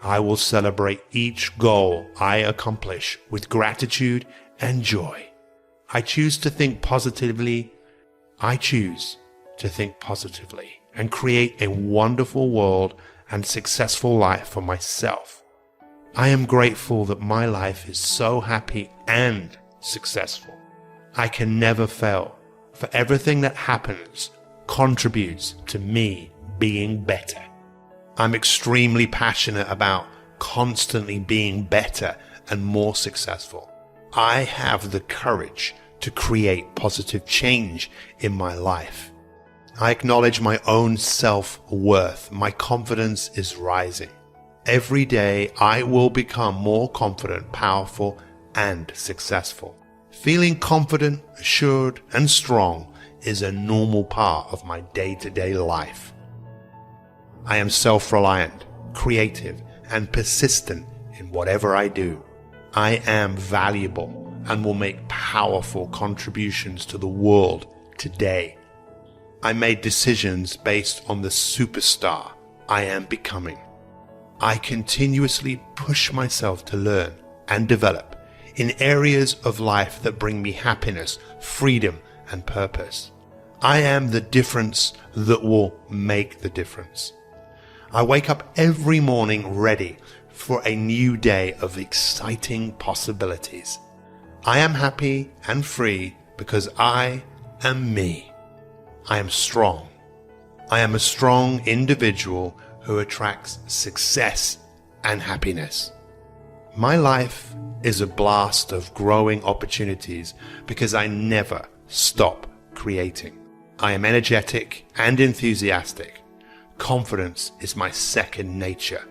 I will celebrate each goal I accomplish with gratitude and joy. I choose to think positively. I choose to think positively and create a wonderful world and successful life for myself. I am grateful that my life is so happy and successful. I can never fail, for everything that happens contributes to me being better. I'm extremely passionate about constantly being better and more successful. I have the courage to create positive change in my life. I acknowledge my own self-worth. My confidence is rising. Every day I will become more confident, powerful, and successful. Feeling confident, assured, and strong is a normal part of my day-to-day life. I am self-reliant, creative, and persistent in whatever I do. I am valuable and will make powerful contributions to the world today. I made decisions based on the superstar I am becoming. I continuously push myself to learn and develop in areas of life that bring me happiness, freedom, and purpose. I am the difference that will make the difference. I wake up every morning ready for a new day of exciting possibilities. I am happy and free because I am me. I am strong. I am a strong individual who attracts success and happiness. My life is a blast of growing opportunities because I never stop creating. I am energetic and enthusiastic. Confidence is my second nature.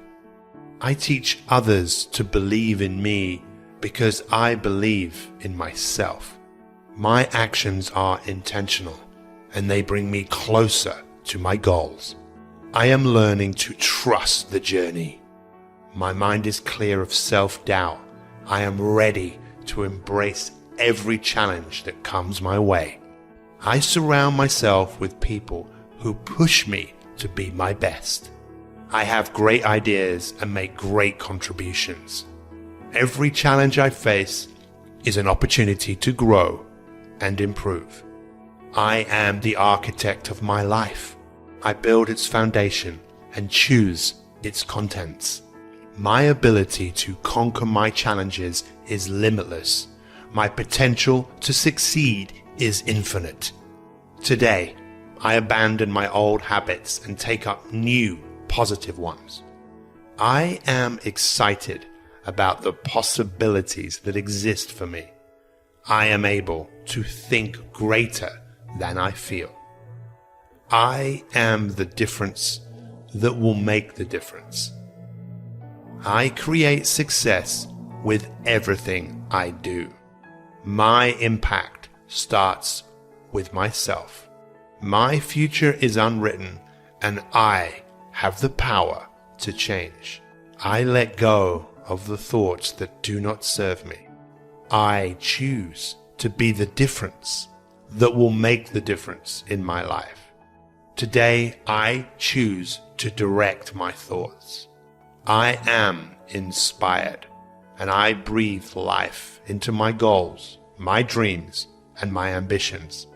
I teach others to believe in me because I believe in myself. My actions are intentional and they bring me closer to my goals. I am learning to trust the journey. My mind is clear of self-doubt. I am ready to embrace every challenge that comes my way. I surround myself with people who push me to be my best. I have great ideas and make great contributions. Every challenge I face is an opportunity to grow and improve. I am the architect of my life. I build its foundation and choose its contents. My ability to conquer my challenges is limitless. My potential to succeed is infinite. Today, I abandon my old habits and take up new, positive ones. I am excited about the possibilities that exist for me. I am able to think greater than I feel. I am the difference that will make the difference. I create success with everything I do. My impact starts with myself. My future is unwritten and I have the power to change. I let go of the thoughts that do not serve me. I choose to be the difference that will make the difference in my life. Today, I choose to direct my thoughts. I am inspired, and I breathe life into my goals, my dreams, and my ambitions.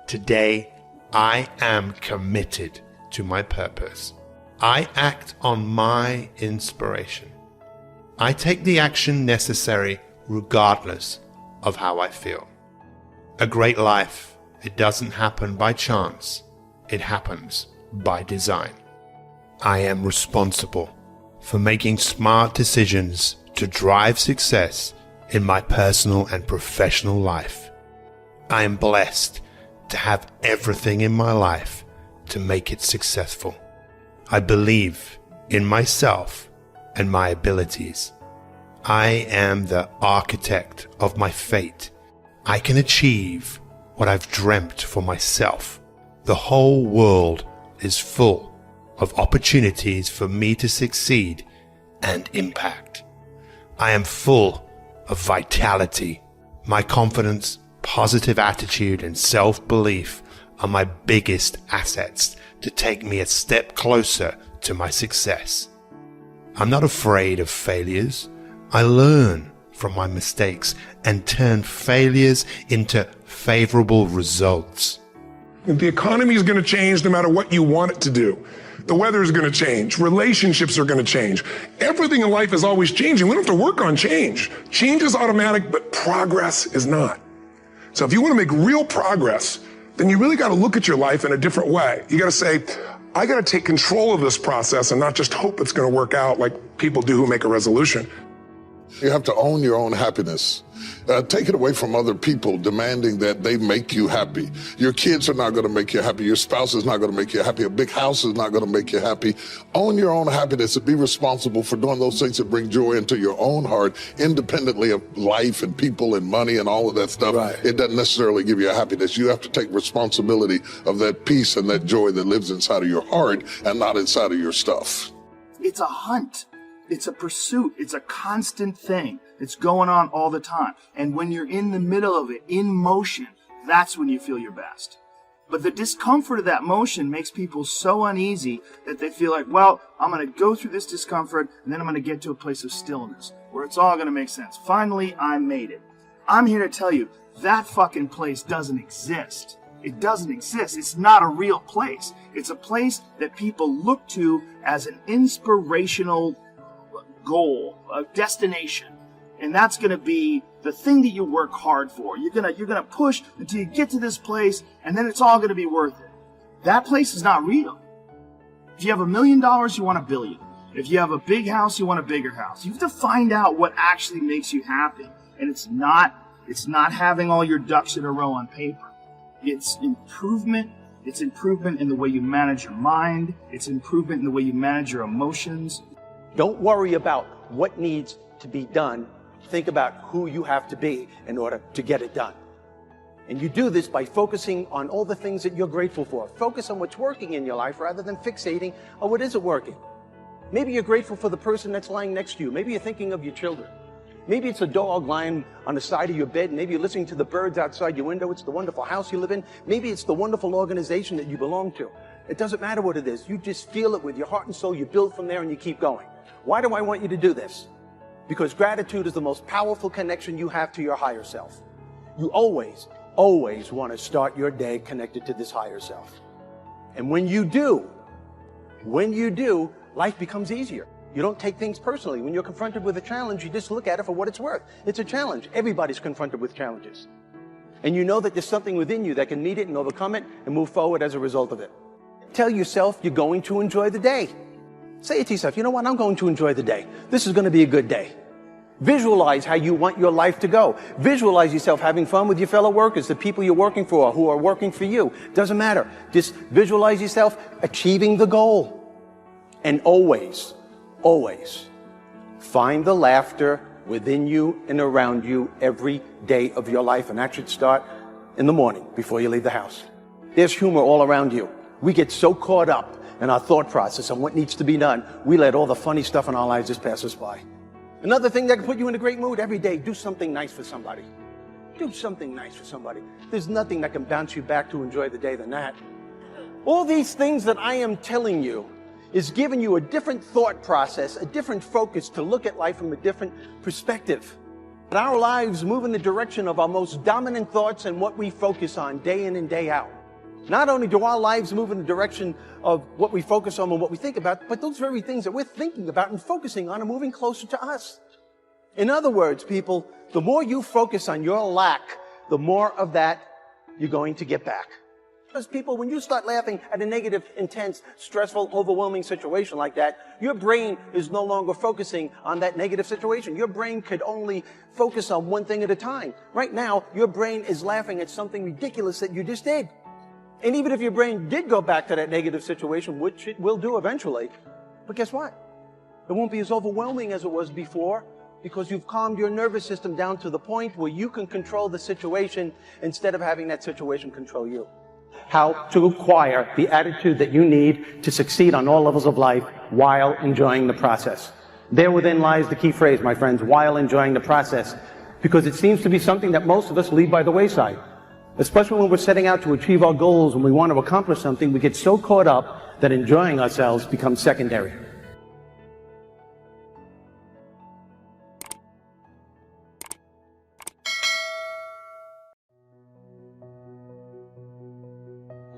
Today, I am committed to my purpose. I act on my inspiration. I take the action necessary regardless of how I feel. A great life, it doesn't happen by chance. It happens by design. I am responsible for making smart decisions to drive success in my personal and professional life. I am blessed to have everything in my life to make it successful. I believe in myself and my abilities. I am the architect of my fate. I can achieve what I've dreamt for myself. The whole world is full of opportunities for me to succeed and impact. I am full of vitality. My confidence, positive attitude, and self-belief are my biggest assets to take me a step closer to my success. I'm not afraid of failures. I learn from my mistakes and turn failures into favorable results. The economy is going to change no matter what you want it to do. The weather is going to change. Relationships are going to change. Everything in life is always changing. We don't have to work on change. Change is automatic, but progress is not. So if you want to make real progress, then you really got to look at your life in a different way. You got to say, I got to take control of this process and not just hope it's going to work out like people do who make a resolution. You have to own your own happiness. Take it away from other people demanding that they make you happy. Your kids are not going to make you happy. Your spouse is not going to make you happy. A big house is not going to make you happy. Own your own happiness and be responsible for doing those things that bring joy into your own heart, independently of life and people and money and all of that stuff. Right. It doesn't necessarily give you a happiness. You have to take responsibility of that peace and that joy that lives inside of your heart and not inside of your stuff. It's a hunt. It's a pursuit. It's a constant thing. It's going on all the time. And when you're in the middle of it, in motion, that's when you feel your best. But the discomfort of that motion makes people so uneasy that they feel like, well, I'm going to go through this discomfort and then I'm going to get to a place of stillness where it's all going to make sense. Finally, I made it. I'm here to tell you that fucking place doesn't exist. It doesn't exist. It's not a real place. It's a place that people look to as an inspirational goal, a destination. And that's going to be the thing that you work hard for. You're going to push until you get to this place, and then it's all going to be worth it. That place is not real. If you have $1 million, you want $1 billion. If you have a big house, you want a bigger house. You have to find out what actually makes you happy. And it's not having all your ducks in a row on paper. It's improvement. It's improvement in the way you manage your mind. It's improvement in the way you manage your emotions. Don't worry about what needs to be done. Think about who you have to be in order to get it done. And you do this by focusing on all the things that you're grateful for. Focus on what's working in your life rather than fixating on what isn't working. Maybe you're grateful for the person that's lying next to you. Maybe you're thinking of your children. Maybe it's a dog lying on the side of your bed. Maybe you're listening to the birds outside your window. It's the wonderful house you live in. Maybe it's the wonderful organization that you belong to. It doesn't matter what it is. You just feel it with your heart and soul. You build from there and you keep going. Why do I want you to do this? Because gratitude is the most powerful connection you have to your higher self. You always want to start your day connected to this higher self. And when you do, life becomes easier. You don't take things personally. When you're confronted with a challenge, you just look at it for what it's worth. It's a challenge. Everybody's confronted with challenges. And you know that there's something within you that can meet it and overcome it and move forward as a result of it. Tell yourself you're going to enjoy the day. Say it to yourself, you know what, I'm going to enjoy the day. This is going to be a good day. Visualize how you want your life to go. Visualize yourself having fun with your fellow workers, the people you're working for, who are working for you. Doesn't matter. Just visualize yourself achieving the goal. And always find the laughter within you and around you every day of your life. And that should start in the morning before you leave the house. There's humor all around you. We get so caught up in our thought process on what needs to be done, we let all the funny stuff in our lives just pass us by. Another thing that can put you in a great mood every day, do something nice for somebody. Do something nice for somebody. There's nothing that can bounce you back to enjoy the day than that. All these things that I am telling you is giving you a different thought process, a different focus to look at life from a different perspective. But our lives move in the direction of our most dominant thoughts and what we focus on day in and day out. Not only do our lives move in the direction of what we focus on and what we think about, but those very things that we're thinking about and focusing on are moving closer to us. In other words, people, the more you focus on your lack, the more of that you're going to get back. Because people, when you start laughing at a negative, intense, stressful, overwhelming situation like that, your brain is no longer focusing on that negative situation. Your brain could only focus on one thing at a time. Right now, your brain is laughing at something ridiculous that you just did. And even if your brain did go back to that negative situation, which it will do eventually, but guess what? It won't be as overwhelming as it was before because you've calmed your nervous system down to the point where you can control the situation instead of having that situation control you. How to acquire the attitude that you need to succeed on all levels of life while enjoying the process. There within lies the key phrase, my friends, while enjoying the process, because it seems to be something that most of us leave by the wayside. Especially when we're setting out to achieve our goals and we want to accomplish something, we get so caught up that enjoying ourselves becomes secondary.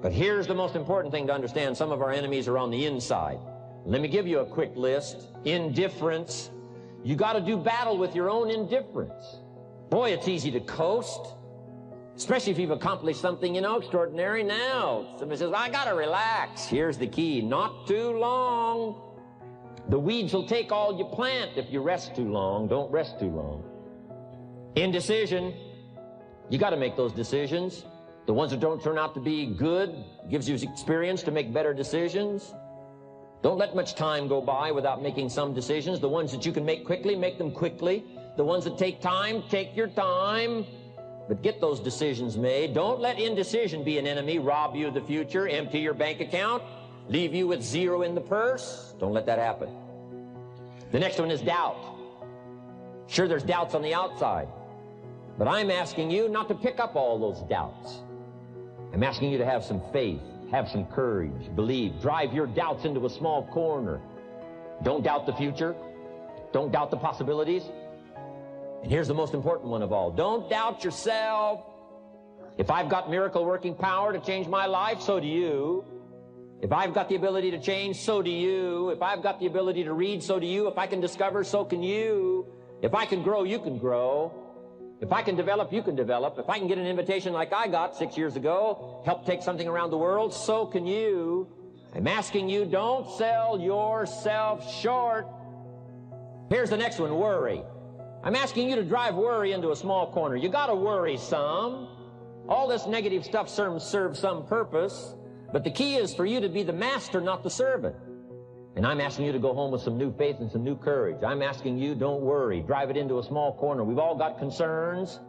But here's the most important thing to understand. Some of our enemies are on the inside. Let me give you a quick list. Indifference. You got to do battle with your own indifference. Boy, it's easy to coast, especially if you've accomplished something, extraordinary. Now, somebody says, I got to relax. Here's the key. Not too long. The weeds will take all you plant if you rest too long. Don't rest too long. Indecision. You got to make those decisions. The ones that don't turn out to be good gives you experience to make better decisions. Don't let much time go by without making some decisions. The ones that you can make quickly, make them quickly. The ones that take time, take your time. But get those decisions made. Don't let indecision be an enemy, rob you of the future, empty your bank account, leave you with zero in the purse. Don't let that happen. The next one is doubt. Sure, there's doubts on the outside, but I'm asking you not to pick up all those doubts. I'm asking you to have some faith, have some courage, believe, drive your doubts into a small corner. Don't doubt the future. Don't doubt the possibilities. And here's the most important one of all. Don't doubt yourself. If I've got miracle working power to change my life, so do you. If I've got the ability to change, so do you. If I've got the ability to read, so do you. If I can discover, so can you. If I can grow, you can grow. If I can develop, you can develop. If I can get an invitation like I got 6 years ago, help take something around the world, so can you. I'm asking you, don't sell yourself short. Here's the next one, worry. I'm asking you to drive worry into a small corner. You got to worry some. All this negative stuff serves some purpose, but the key is for you to be the master, not the servant. And I'm asking you to go home with some new faith and some new courage. I'm asking you, don't worry. Drive it into a small corner. We've all got concerns,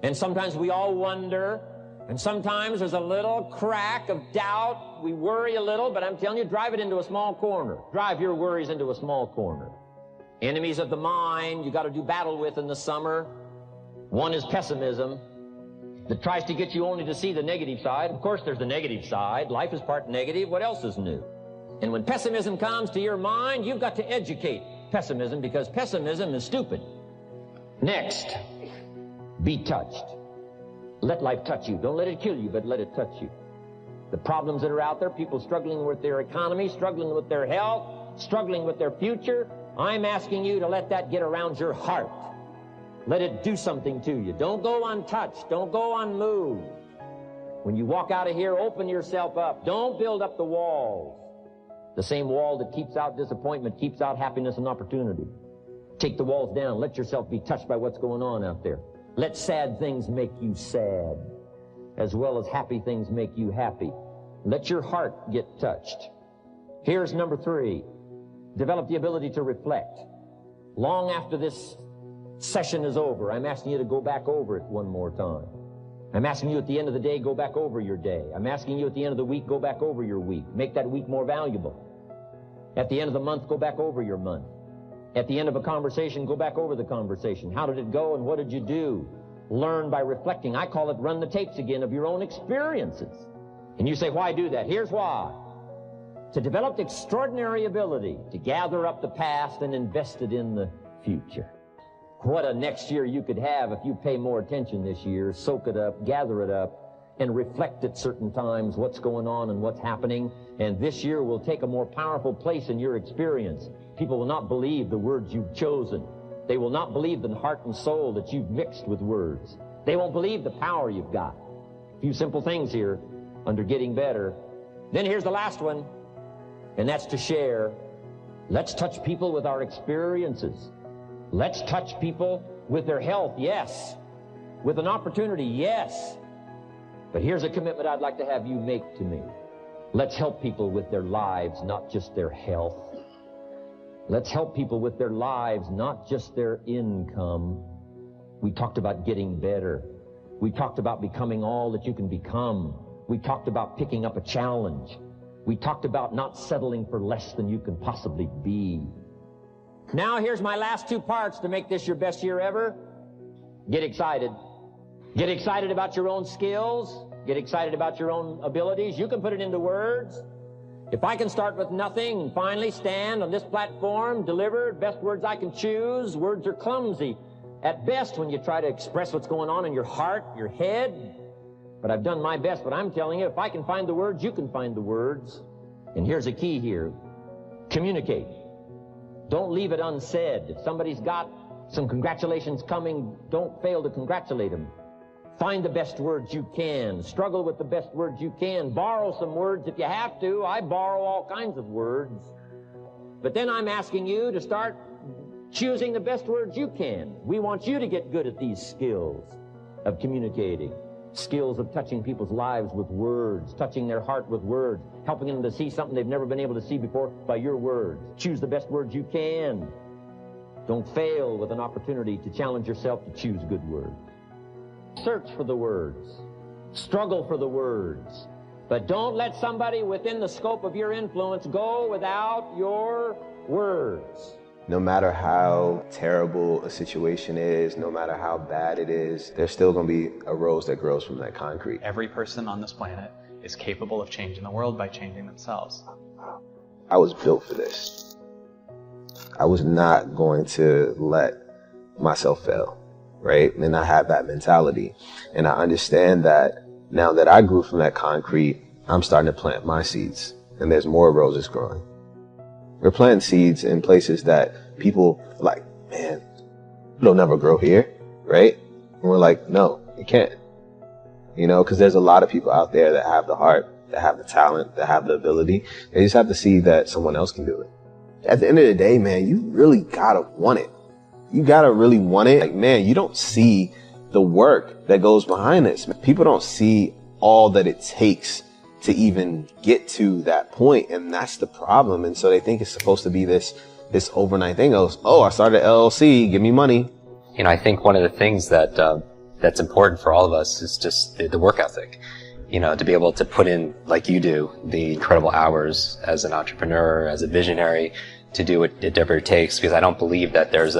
and sometimes we all wonder, and sometimes there's a little crack of doubt. We worry a little, but I'm telling you, drive it into a small corner. Drive your worries into a small corner. Enemies of the mind you got to do battle with in the summer. One is pessimism that tries to get you only to see the negative side. Of course, there's the negative side. Life is part negative. What else is new? And when pessimism comes to your mind, you've got to educate pessimism, because pessimism is stupid. Next, be touched. Let life touch you. Don't let it kill you, but let it touch you. The problems that are out there, people struggling with their economy, struggling with their health, struggling with their future, I'm asking you to let that get around your heart. Let it do something to you. Don't go untouched. Don't go unmoved. When you walk out of here, open yourself up. Don't build up the walls. The same wall that keeps out disappointment keeps out happiness and opportunity. Take the walls down. Let yourself be touched by what's going on out there. Let sad things make you sad, as well as happy things make you happy. Let your heart get touched. Here's number 3. Develop the ability to reflect. Long after this session is over, I'm asking you to go back over it one more time. I'm asking you at the end of the day, go back over your day. I'm asking you at the end of the week, go back over your week. Make that week more valuable. At the end of the month, go back over your month. At the end of a conversation, go back over the conversation. How did it go and what did you do? Learn by reflecting. I call it run the tapes again of your own experiences. And you say, why do that? Here's why. To develop the extraordinary ability to gather up the past and invest it in the future. What a next year you could have if you pay more attention this year, soak it up, gather it up, and reflect at certain times what's going on and what's happening. And this year will take a more powerful place in your experience. People will not believe the words you've chosen. They will not believe the heart and soul that you've mixed with words. They won't believe the power you've got. A few simple things here under getting better. Then here's the last one, and that's to share. Let's touch people with our experiences. Let's touch people with their health, yes. With an opportunity, yes. But here's a commitment I'd like to have you make to me. Let's help people with their lives, not just their health. Let's help people with their lives, not just their income. We talked about getting better. We talked about becoming all that you can become. We talked about picking up a challenge. We talked about not settling for less than you can possibly be. Now here's my last 2 parts to make this your best year ever. Get excited. Get excited about your own skills. Get excited about your own abilities. You can put it into words. If I can start with nothing and finally stand on this platform, deliver best words I can choose, words are clumsy at best when you try to express what's going on in your heart, your head. but I've done my best. But I'm telling you, if I can find the words, you can find the words. And here's a key here. Communicate. Don't leave it unsaid. If somebody's got some congratulations coming, don't fail to congratulate them. Find the best words you can. Struggle with the best words you can. Borrow some words if you have to. I borrow all kinds of words. But then I'm asking you to start choosing the best words you can. We want you to get good at these skills of communicating, skills of touching people's lives with words, touching their heart with words, helping them to see something they've never been able to see before by your words. Choose the best words you can. Don't fail with an opportunity to challenge yourself to choose good words. Search for the words. Struggle for the words. But don't let somebody within the scope of your influence go without your words. No matter how terrible a situation is, no matter how bad it is, there's still going to be a rose that grows from that concrete. Every person on this planet is capable of changing the world by changing themselves. I was built for this. I was not going to let myself fail, right? And I have that mentality. And I understand that now that I grew from that concrete, I'm starting to plant my seeds. And there's more roses growing. We're planting seeds in places that people are like, man, it'll never grow here, right? And we're like, no, it can't. You know, because there's a lot of people out there that have the heart, that have the talent, that have the ability. They just have to see that someone else can do it. At the end of the day, man, you really gotta want it. You gotta really want it. Like, man, you don't see the work that goes behind this. People don't see all that it takes to even get to that point, and that's the problem. And so they think it's supposed to be this overnight thing. Oh, I started an LLC, give me money. You know, I think one of the things that that's important for all of us is just the work ethic. You know, to be able to put in, like you do, the incredible hours as an entrepreneur, as a visionary, to do whatever it takes. Because I don't believe that there's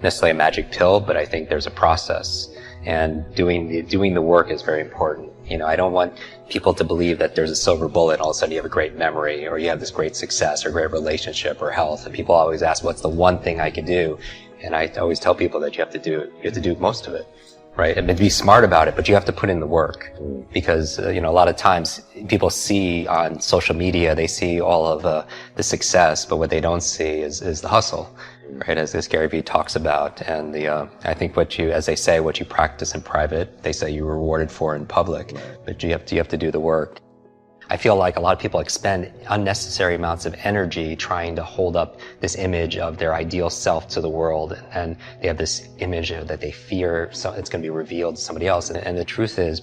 necessarily a magic pill, but I think there's a process, and doing the work is very important. You know, I don't want people to believe that there's a silver bullet and all of a sudden you have a great memory, or you have this great success or great relationship or health. And people always ask, what's the one thing I can do? And I always tell people that you have to do most of it, right? And be smart about it, but you have to put in the work. Because, you know, a lot of times people see on social media, they see all of the success, but what they don't see is the hustle. Right, as Gary Vee talks about, and I think as they say, what you practice in private, they say you're rewarded for in public, but you have to do the work. I feel like a lot of people expend unnecessary amounts of energy trying to hold up this image of their ideal self to the world, and they have this image that they fear so it's going to be revealed to somebody else. And the truth is,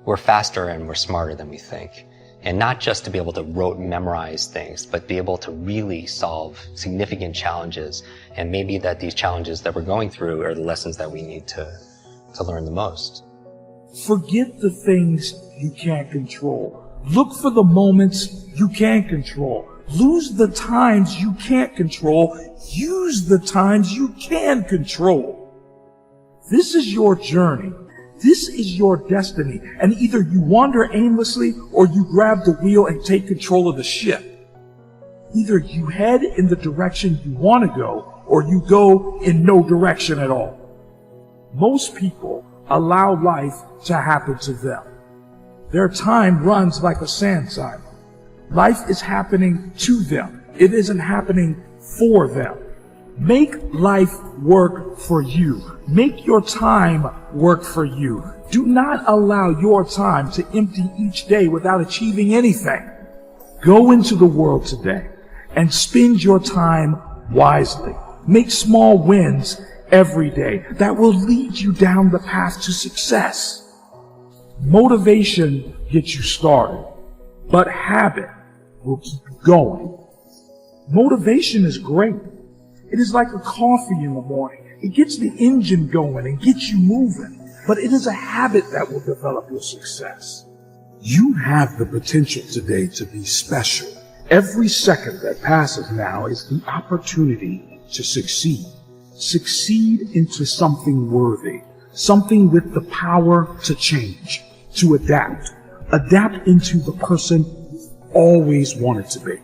we're faster and we're smarter than we think. And not just to be able to memorize things, but be able to really solve significant challenges. And maybe that these challenges that we're going through are the lessons that we need to learn the most. Forget the things you can't control. Look for the moments you can control. Lose the times you can't control. Use the times you can control. This is your journey. This is your destiny, and either you wander aimlessly or you grab the wheel and take control of the ship. Either you head in the direction you want to go, or you go in no direction at all. Most people allow life to happen to them. Their time runs like a sand cycle. Life is happening to them. It isn't happening for them. Make life work for you. Make your time work for you. Do not allow your time to empty each day without achieving anything. Go into the world today and spend your time wisely. Make small wins every day that will lead you down the path to success. Motivation gets you started, but habit will keep you going. Motivation is great. It is like a coffee in the morning. It gets the engine going and gets you moving, but it is a habit that will develop your success. You have the potential today to be special. Every second that passes now is the opportunity to succeed. Succeed into something worthy, something with the power to change, to adapt. Adapt into the person you've always wanted to be.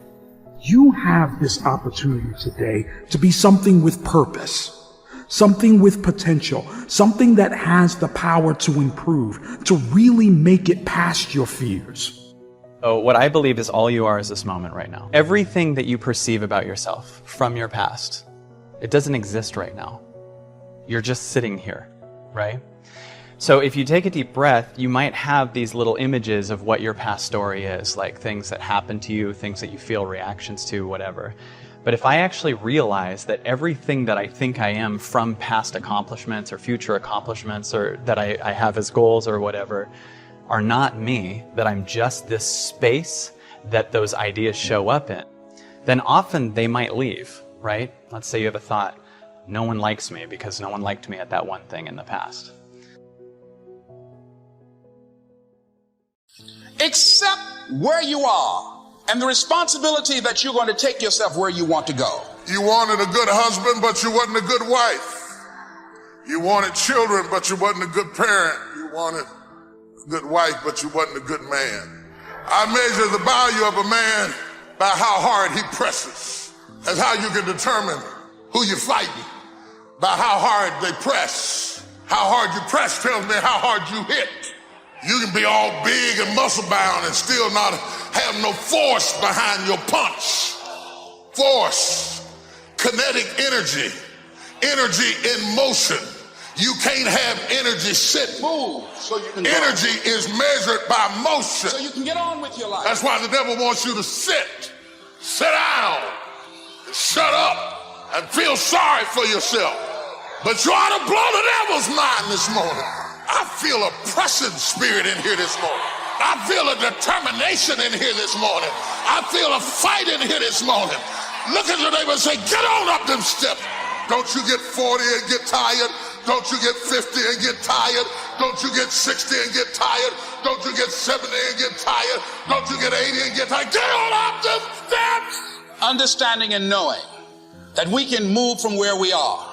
You have this opportunity today to be something with purpose, something with potential, something that has the power to improve, to really make it past your fears. Oh, what I believe is all you are is this moment right now. Everything that you perceive about yourself from your past, it doesn't exist right now. You're just sitting here, right? So if you take a deep breath, you might have these little images of what your past story is, like things that happen to you, things that you feel reactions to, whatever. But if I actually realize that everything that I think I am from past accomplishments or future accomplishments or that I have as goals or whatever are not me, that I'm just this space that those ideas show up in, then often they might leave, right? Let's say you have a thought, no one likes me because no one liked me at that one thing in the past. Accept where you are and the responsibility that you're going to take yourself where you want to go. You wanted a good husband, but you wasn't a good wife. You wanted children, but you wasn't a good parent. You wanted a good wife, but you wasn't a good man. I measure the value of a man by how hard he presses. That's how you can determine who you're fighting, by how hard they press. How hard you press tells me how hard you hit. You can be all big and muscle bound and still not have no force behind your punch. Force, kinetic energy, energy in motion. You can't have energy sit. Move so you can Energy is measured by motion. so you can get on with your life. That's why the devil wants you to sit down, shut up, and feel sorry for yourself. But you ought to blow the devil's mind this morning. I feel a pressing spirit in here this morning. I feel a determination in here this morning. I feel a fight in here this morning. Look at your neighbor and say, get on up them steps. Don't you get 40 and get tired. Don't you get 50 and get tired. Don't you get 60 and get tired. Don't you get 70 and get tired. Don't you get 80 and get tired. Get on up them steps. Understanding and knowing that we can move from where we are,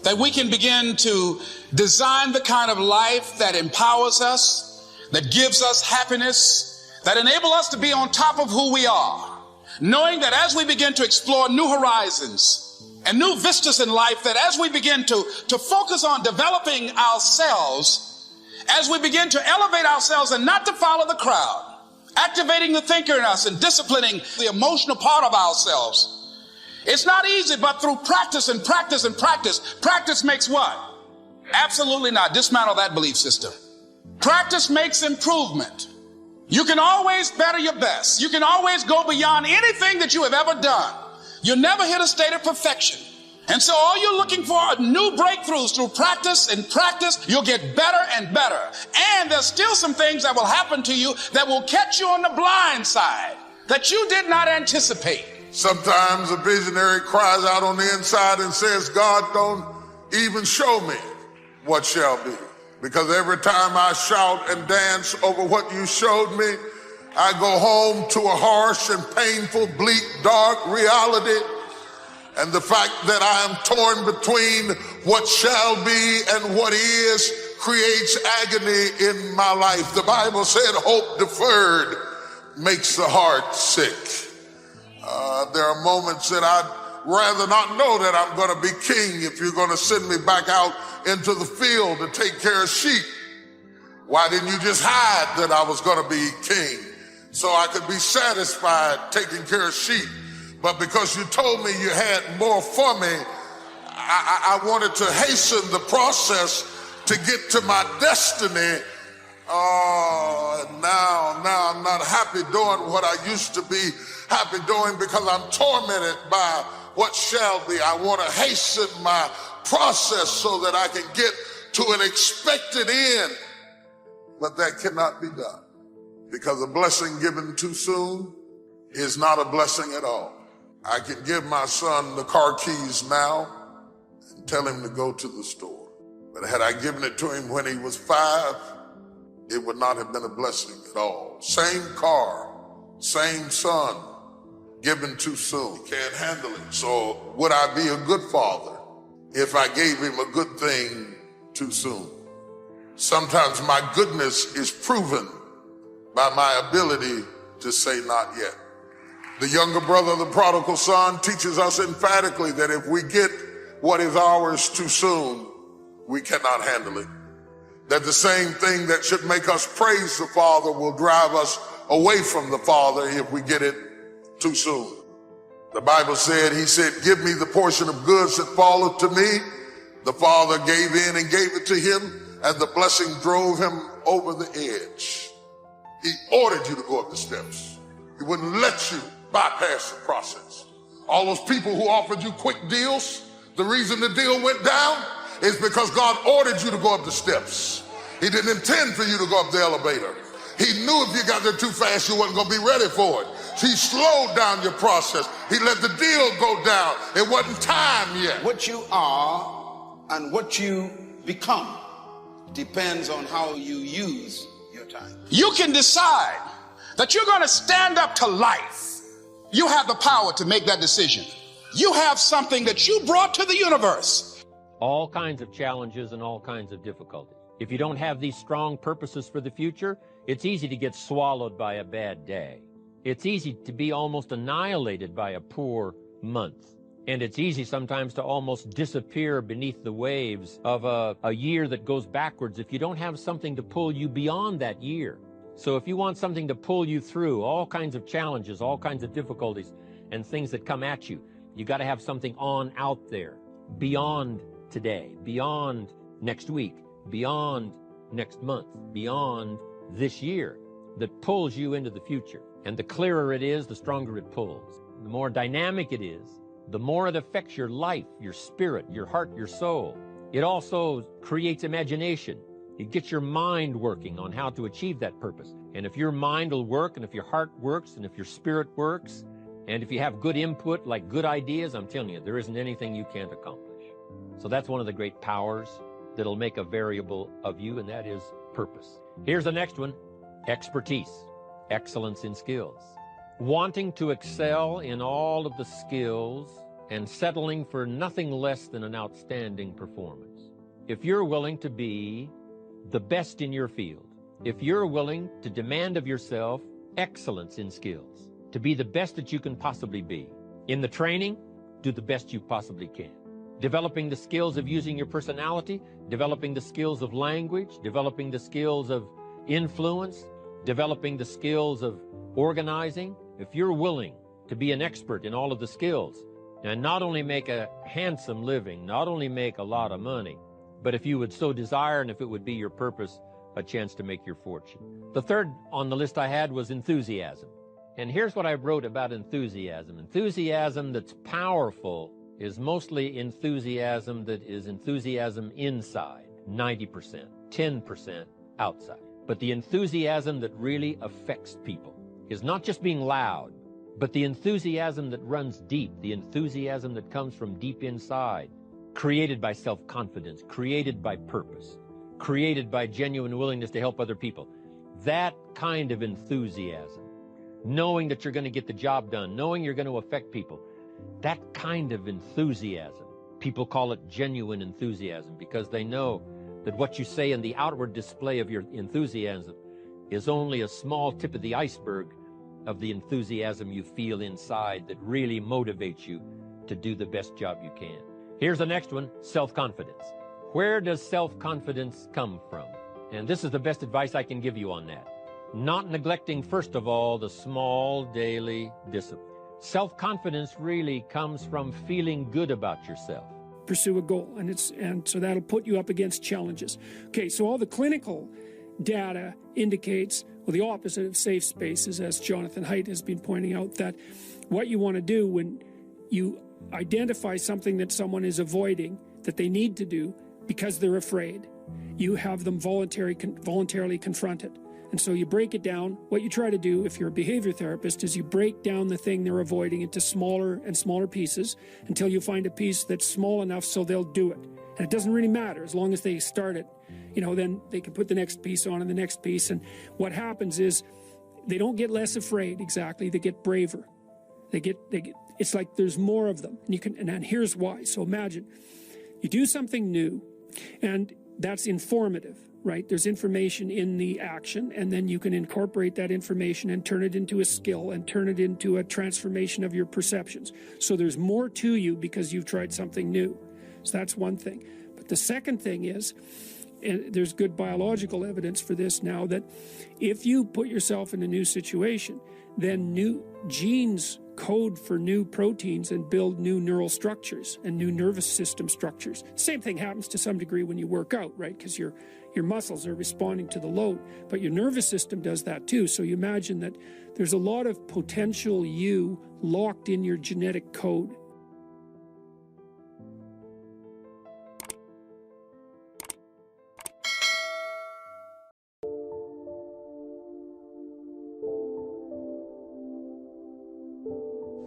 that we can begin to design the kind of life that empowers us, that gives us happiness, that enable us to be on top of who we are, knowing that as we begin to explore new horizons and new vistas in life, that as we begin to focus on developing ourselves, as we begin to elevate ourselves and not to follow the crowd, activating the thinker in us and disciplining the emotional part of ourselves. It's not easy, but through practice and practice and practice. Practice makes what? Absolutely not. Dismantle that belief system. Practice makes improvement. You can always better your best. You can always go beyond anything that you have ever done. You'll never hit a state of perfection. And so all you're looking for are new breakthroughs through practice and practice. You'll get better and better. And there's still some things that will happen to you that will catch you on the blind side that you did not anticipate. Sometimes a visionary cries out on the inside and says, God, don't even show me what shall be. Because every time I shout and dance over what you showed me, I go home to a harsh and painful, bleak, dark reality. And the fact that I am torn between what shall be and what is creates agony in my life. The Bible said hope deferred makes the heart sick. There are moments that I'd rather not know that I'm going to be king if you're going to send me back out into the field to take care of sheep. Why didn't you just hide that I was going to be king so I could be satisfied taking care of sheep? But because you told me you had more for me, I wanted to hasten the process to get to my destiny. Now I'm not happy doing what I used to be happy doing because I'm tormented by what shall be. I want to hasten my process so that I can get to an expected end. But that cannot be done because a blessing given too soon is not a blessing at all. I can give my son the car keys now and tell him to go to the store. But had I given it to him when he was 5, it would not have been a blessing at all. Same car, same son, given too soon. He can't handle it. So would I be a good father if I gave him a good thing too soon? Sometimes my goodness is proven by my ability to say not yet. The younger brother of the prodigal son teaches us emphatically that if we get what is ours too soon, we cannot handle it. That the same thing that should make us praise the Father will drive us away from the Father if we get it too soon. The Bible said, he said, give me the portion of goods that falleth to me. The Father gave in and gave it to him, and the blessing drove him over the edge. He ordered you to go up the steps. He wouldn't let you bypass the process. All those people who offered you quick deals, the reason the deal went down is because God ordered you to go up the steps. He didn't intend for you to go up the elevator. He knew if you got there too fast, you wasn't going to be ready for it. He slowed down your process. He let the deal go down. It wasn't time yet. What you are and what you become depends on how you use your time. You can decide that you're going to stand up to life. You have the power to make that decision. You have something that you brought to the universe. All kinds of challenges and all kinds of difficulties. If you don't have these strong purposes for the future, it's easy to get swallowed by a bad day. It's easy to be almost annihilated by a poor month. And it's easy sometimes to almost disappear beneath the waves of a year that goes backwards if you don't have something to pull you beyond that year. So if you want something to pull you through all kinds of challenges, all kinds of difficulties, and things that come at you, you got to have something on out there, beyond today, beyond next week, beyond next month, beyond this year, that pulls you into the future. And the clearer it is, the stronger it pulls. The more dynamic it is, the more it affects your life, your spirit, your heart, your soul. It also creates imagination. It gets your mind working on how to achieve that purpose. And if your mind will work, and if your heart works, and if your spirit works, and if you have good input, like good ideas, I'm telling you, there isn't anything you can't accomplish. So that's one of the great powers that'll make a variable of you, and that is purpose. Here's the next one: expertise, excellence in skills. Wanting to excel in all of the skills and settling for nothing less than an outstanding performance. If you're willing to be the best in your field, if you're willing to demand of yourself excellence in skills, to be the best that you can possibly be. In the training, do the best you possibly can. Developing the skills of using your personality, developing the skills of language, developing the skills of influence, developing the skills of organizing. If you're willing to be an expert in all of the skills and not only make a handsome living, not only make a lot of money, but if you would so desire and if it would be your purpose, a chance to make your fortune. The third on the list I had was enthusiasm. And here's what I wrote about enthusiasm. Enthusiasm that's powerful is mostly enthusiasm that is enthusiasm inside, 90%, 10% outside. But the enthusiasm that really affects people is not just being loud, but the enthusiasm that runs deep, the enthusiasm that comes from deep inside, created by self-confidence, created by purpose, created by genuine willingness to help other people. That kind of enthusiasm, knowing that you're going to get the job done, knowing you're going to affect people, that kind of enthusiasm, people call it genuine enthusiasm because they know that what you say in the outward display of your enthusiasm is only a small tip of the iceberg of the enthusiasm you feel inside that really motivates you to do the best job you can. Here's the next one: self-confidence. Where does self-confidence come from? And this is the best advice I can give you on that. Not neglecting, first of all, the small daily discipline. Self-confidence really comes from feeling good about yourself. Pursue a goal, and so that'll put you up against challenges. Okay, so all the clinical data indicates, well, the opposite of safe spaces, as Jonathan Haidt has been pointing out, that what you want to do when you identify something that someone is avoiding, that they need to do because they're afraid, you have them voluntarily confront it. And so you break it down. What you try to do, if you're a behavior therapist, is you break down the thing they're avoiding into smaller and smaller pieces until you find a piece that's small enough so they'll do it. And it doesn't really matter as long as they start it. Then they can put the next piece on and the next piece. And what happens is they don't get less afraid exactly. They get braver. They get. It's like there's more of them. And here's why. So imagine you do something new, and that's informative. Right? There's information in the action, and then you can incorporate that information and turn it into a skill and turn it into a transformation of your perceptions. So there's more to you because you've tried something new. So that's one thing. But the second thing is, and there's good biological evidence for this now, that if you put yourself in a new situation, then new genes code for new proteins and build new neural structures and new nervous system structures. Same thing happens to some degree when you work out, right? Because your muscles are responding to the load, but your nervous system does that too. So you imagine that there's a lot of potential you locked in your genetic code.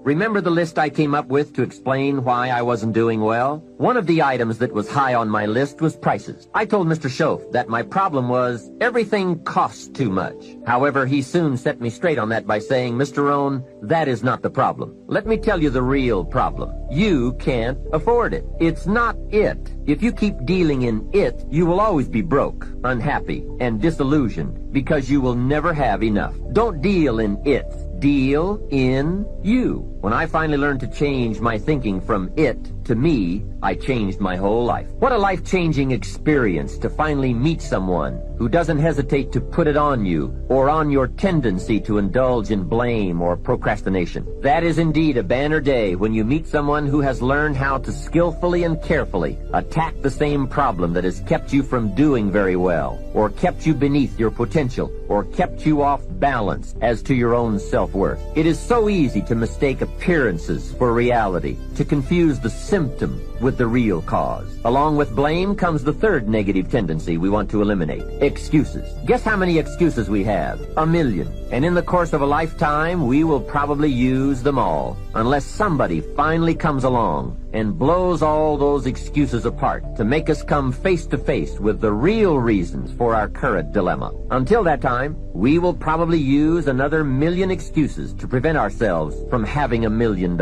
Remember the list I came up with to explain why I wasn't doing well? One of the items that was high on my list was prices. I told Mr. Schoaf that my problem was everything costs too much. However, he soon set me straight on that by saying, Mr. Rohn, that is not the problem. Let me tell you the real problem. You can't afford it. It's not it. If you keep dealing in it, you will always be broke, unhappy, and disillusioned because you will never have enough. Don't deal in it. Deal in you. When I finally learned to change my thinking from it to me, I changed my whole life. What a life-changing experience to finally meet someone who doesn't hesitate to put it on you or on your tendency to indulge in blame or procrastination. That is indeed a banner day when you meet someone who has learned how to skillfully and carefully attack the same problem that has kept you from doing very well, or kept you beneath your potential, or kept you off balance as to your own self-worth. It is so easy to mistake appearances for reality, to confuse the symptom with the real cause. Along with blame comes the third negative tendency we want to eliminate: excuses. Guess how many excuses we have? 1 million. And in the course of a lifetime, we will probably use them all, unless somebody finally comes along and blows all those excuses apart to make us come face to face with the real reasons for our current dilemma. Until that time, we will probably use another 1 million excuses to prevent ourselves from having $1 million.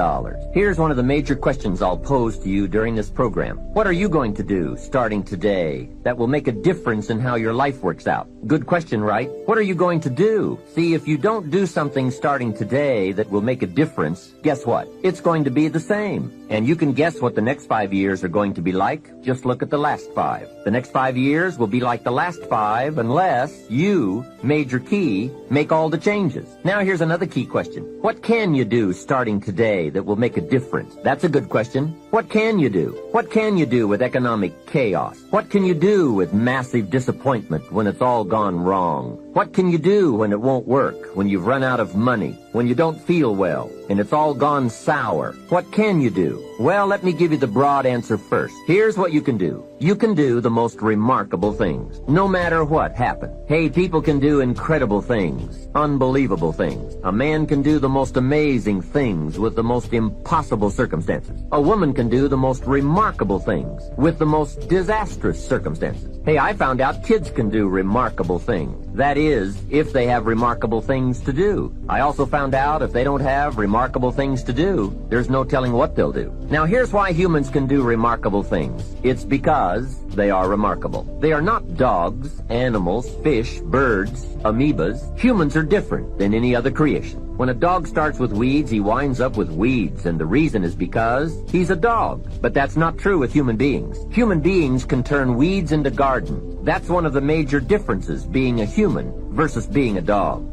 Here's one of the major questions I'll pose to you during this program. What are you going to do starting today that will make a difference in how your life works out? Good question, right? What are you going to do? See, if you don't do something starting today that will make a difference, guess what? It's going to be the same. And you can guess what the next 5 years are going to be like. Just look at the last 5. The next 5 years will be like the last 5 unless you, Major Key, make all the changes. Now here's another key question. What can you do starting today that will make a difference? That's a good question. What can you do? What can you do with economic chaos? What can you do with massive disappointment when it's all gone wrong? What can you do when it won't work, when you've run out of money, when you don't feel well, and it's all gone sour? What can you do? Well, let me give you the broad answer first. Here's what you can do. You can do the most remarkable things, no matter what happened. Hey, people can do incredible things, unbelievable things. A man can do the most amazing things with the most impossible circumstances. A woman can do the most remarkable things with the most disastrous circumstances. Hey, I found out kids can do remarkable things. That is, if they have remarkable things to do. I also found out if they don't have remarkable things to do, there's no telling what they'll do. Now, here's why humans can do remarkable things. It's because they are remarkable. They are not dogs, animals, fish, birds, amoebas. Humans are different than any other creation. When a dog starts with weeds, he winds up with weeds, and the reason is because he's a dog. But that's not true with human beings. Human beings can turn weeds into gardens. That's one of the major differences being a human versus being a dog.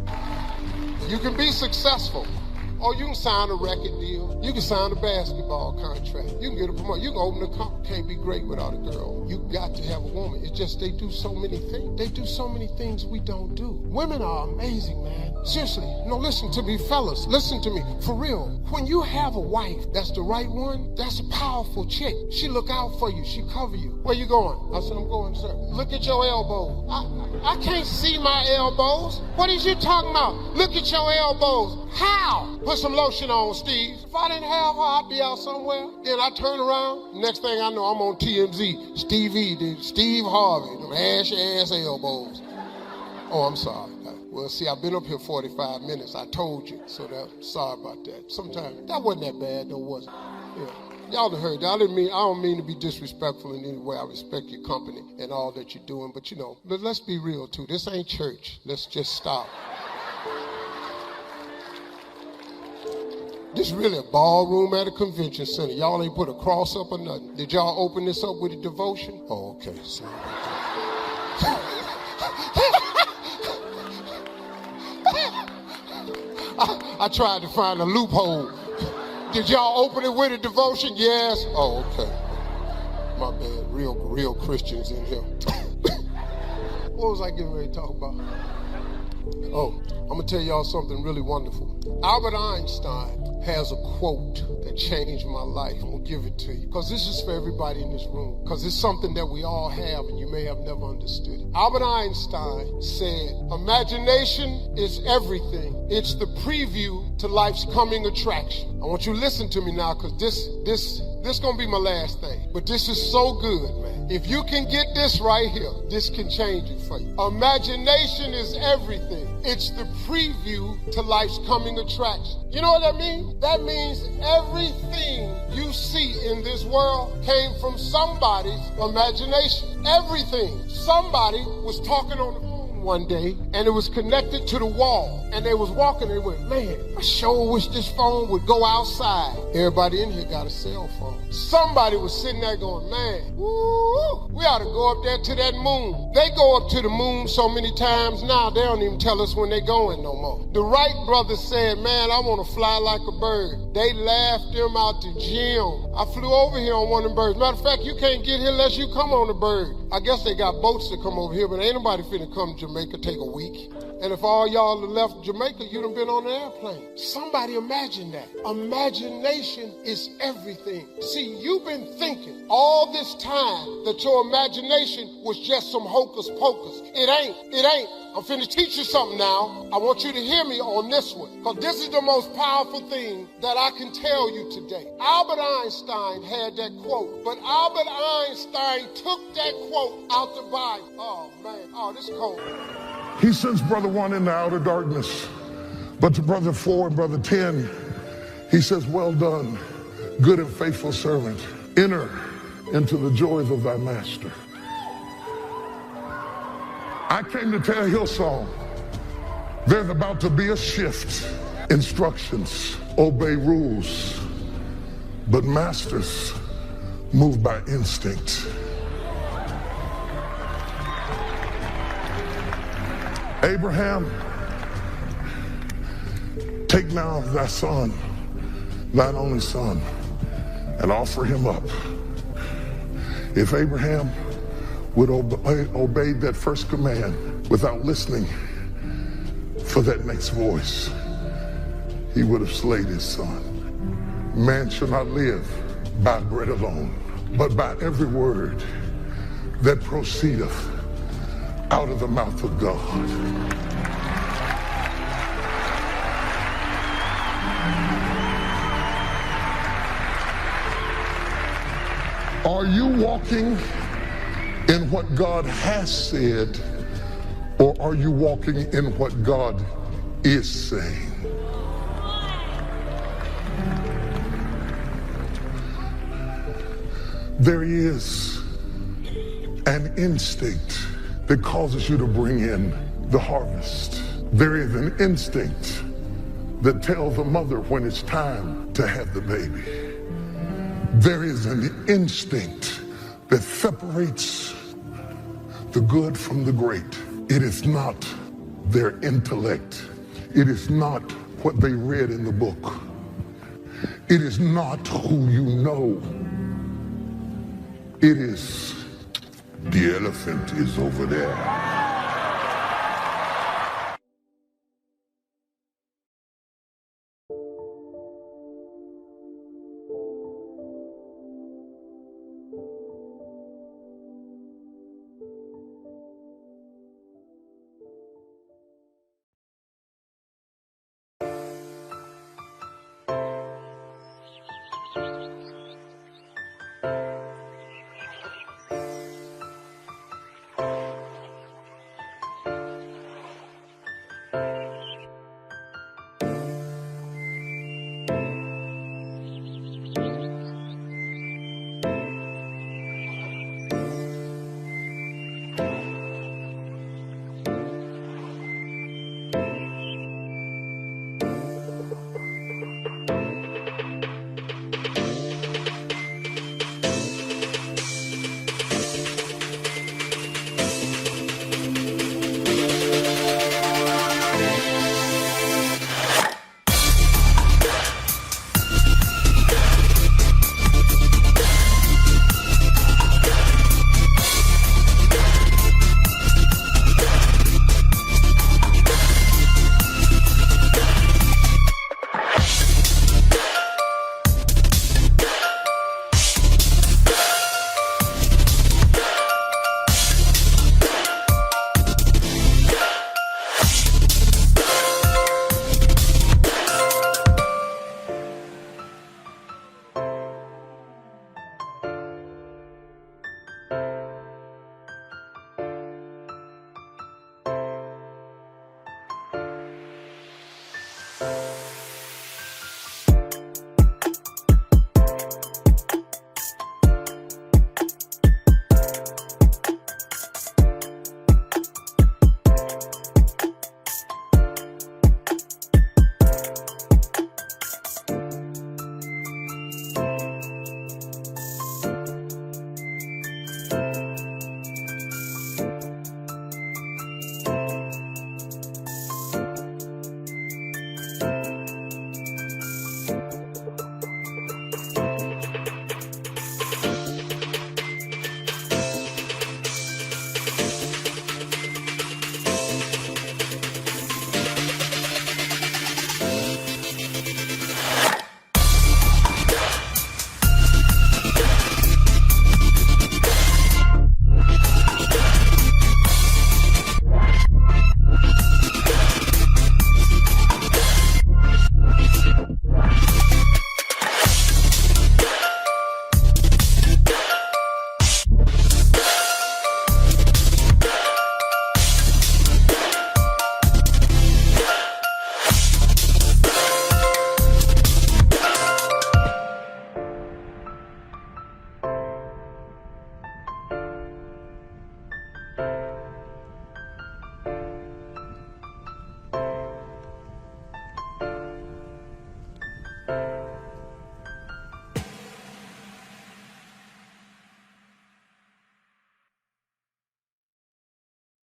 You can be successful, or you can sign a record deal. You can sign a basketball contract. You can get a promotion. You can open a company. Can't be great without a girl. You got to have a woman. It's just they do so many things. They do so many things we don't do. Women are amazing, man. Seriously. No, listen to me, fellas. Listen to me. For real. When you have a wife that's the right one, that's a powerful chick. She look out for you. She cover you. Where you going? I said, I'm going, sir. Look at your elbows. I can't see my elbows. What is you talking about? Look at your elbows. How? Put some lotion on, Steve. If I didn't have her, I'd be out somewhere. Then I turn around. Next thing I know, I'm on TMZ. Steve Harvey. Them ashy-ass elbows. Oh, I'm sorry. Well, see, I've been up here 45 minutes. I told you. So sorry about that. Sometimes that wasn't that bad, though, was it? Yeah. Y'all done heard that. I don't mean to be disrespectful in any way. I respect your company and all that you're doing. But, let's be real, too. This ain't church. Let's just stop. This really a ballroom at a convention center. Y'all ain't put a cross up or nothing. Did y'all open this up with a devotion? Oh, okay. Sorry about that. I tried to find a loophole. Did y'all open it with a devotion? Yes. Oh, okay. My bad. Real Christians in here. What was I getting ready to talk about? Oh, I'm gonna tell y'all something really wonderful. Albert Einstein has a quote that changed my life. I'm gonna give it to you because this is for everybody in this room, because it's something that we all have and you may have never understood it. Albert Einstein said, imagination is everything. It's the preview to life's coming attraction. I want you to listen to me now, because this gonna be my last thing, but this is so good, man. If you can get this right here, this can change it for you. Imagination is everything. It's the preview to life's coming attraction. You know what that means? That means everything you see in this world came from somebody's imagination. Everything. Somebody was talking on the phone one day, and it was connected to the wall, and they was walking and they went, man, I sure wish this phone would go outside. Everybody in here got a cell phone. Somebody was sitting there going, man, woo, we ought to go up there to that moon. They go up to the moon so many times now, they don't even tell us when they're going no more. The Wright brothers said, man, I want to fly like a bird. They laughed them out the gym. I flew over here on one of the birds. Matter of fact, you can't get here unless you come on a bird. I guess they got boats that come over here, but ain't nobody finna come to Jamaica, take a week. And if all y'all had left Jamaica, you'd have been on an airplane. Somebody imagine that. Imagination is everything. See, you've been thinking all this time that your imagination was just some hocus pocus. It ain't. I'm finna teach you something now. I want you to hear me on this one, because this is the most powerful thing that I can tell you today. Albert Einstein had that quote, but Albert Einstein took that quote out the Bible. Oh, man. Oh, this is cold. He sends brother 1 into outer darkness, but to brother 4 and brother 10, he says, well done, good and faithful servant. Enter into the joys of thy master. I came to tell Hillsong, there's about to be a shift. Instructions, obey rules, but masters move by instinct. Abraham, take now thy son, thine only son, and offer him up. If Abraham would obey that first command without listening for that next voice, he would have slayed his son. Man shall not live by bread alone, but by every word that proceedeth out of the mouth of God. Are you walking in what God has said, or are you walking in what God is saying? There is an instinct that causes you to bring in the harvest. There is an instinct that tells a mother when it's time to have the baby. There is an instinct that separates the good from the great. It is not their intellect. It is not what they read in the book. It is not who you know. It is, the elephant is over there.